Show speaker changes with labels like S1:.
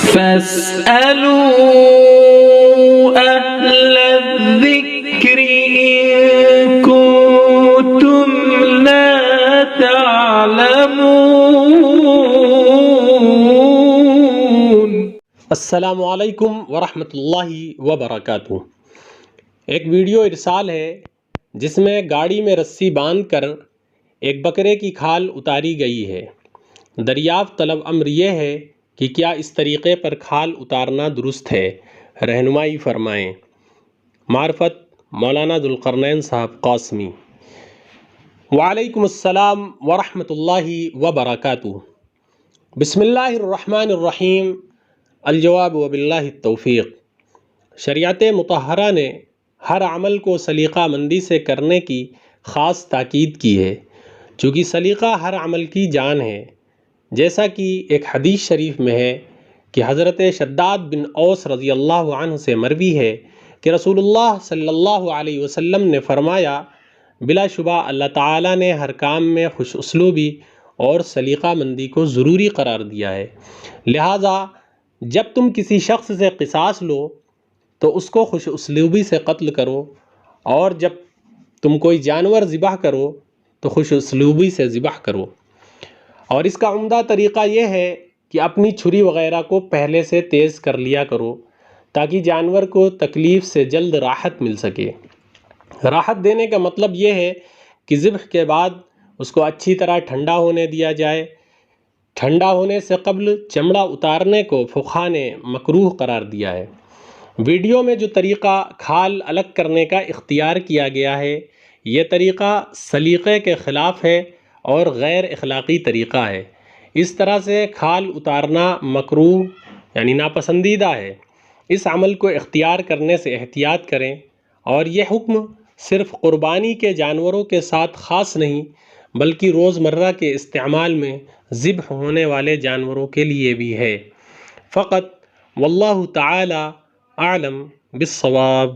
S1: فاسألوا أهل الذكر إن كنتم لا تعلمون۔
S2: السلام علیکم ورحمۃ اللہ وبرکاتہ۔ ایک ویڈیو ارسال ہے جس میں گاڑی میں رسی باندھ کر ایک بکرے کی کھال اتاری گئی ہے۔ دریافت طلب امر یہ ہے کہ کیا اس طریقے پر کھال اتارنا درست ہے؟ رہنمائی فرمائیں۔ معرفت مولانا ذوالقرنین صاحب قاسمی۔ وعلیکم السلام ورحمۃ اللہ وبرکاتہ۔ بسم اللہ الرحمن الرحیم۔ الجواب وباللہ التوفیق۔ شریعت مطہرہ نے ہر عمل کو سلیقہ مندی سے کرنے کی خاص تاکید کی ہے، چونکہ سلیقہ ہر عمل کی جان ہے۔ جیسا کہ ایک حدیث شریف میں ہے کہ حضرت شداد بن اوس رضی اللہ عنہ سے مروی ہے کہ رسول اللہ صلی اللہ علیہ وسلم نے فرمایا، بلا شبہ اللہ تعالیٰ نے ہر کام میں خوش اسلوبی اور سلیقہ مندی کو ضروری قرار دیا ہے، لہٰذا جب تم کسی شخص سے قصاص لو تو اس کو خوش اسلوبی سے قتل کرو، اور جب تم کوئی جانور ذبح کرو تو خوش اسلوبی سے ذبح کرو۔ اور اس کا عمدہ طریقہ یہ ہے کہ اپنی چھری وغیرہ کو پہلے سے تیز کر لیا کرو تاکہ جانور کو تکلیف سے جلد راحت مل سکے۔ راحت دینے کا مطلب یہ ہے کہ ذبح کے بعد اس کو اچھی طرح ٹھنڈا ہونے دیا جائے۔ ٹھنڈا ہونے سے قبل چمڑا اتارنے کو فقہا نے مکروہ قرار دیا ہے۔ ویڈیو میں جو طریقہ کھال الگ کرنے کا اختیار کیا گیا ہے، یہ طریقہ سلیقے کے خلاف ہے اور غیر اخلاقی طریقہ ہے۔ اس طرح سے کھال اتارنا مکروہ یعنی ناپسندیدہ ہے۔ اس عمل کو اختیار کرنے سے احتیاط کریں، اور یہ حکم صرف قربانی کے جانوروں کے ساتھ خاص نہیں بلکہ روزمرہ کے استعمال میں ذبح ہونے والے جانوروں کے لیے بھی ہے فقط۔ واللہ تعالی اعلم بالصواب۔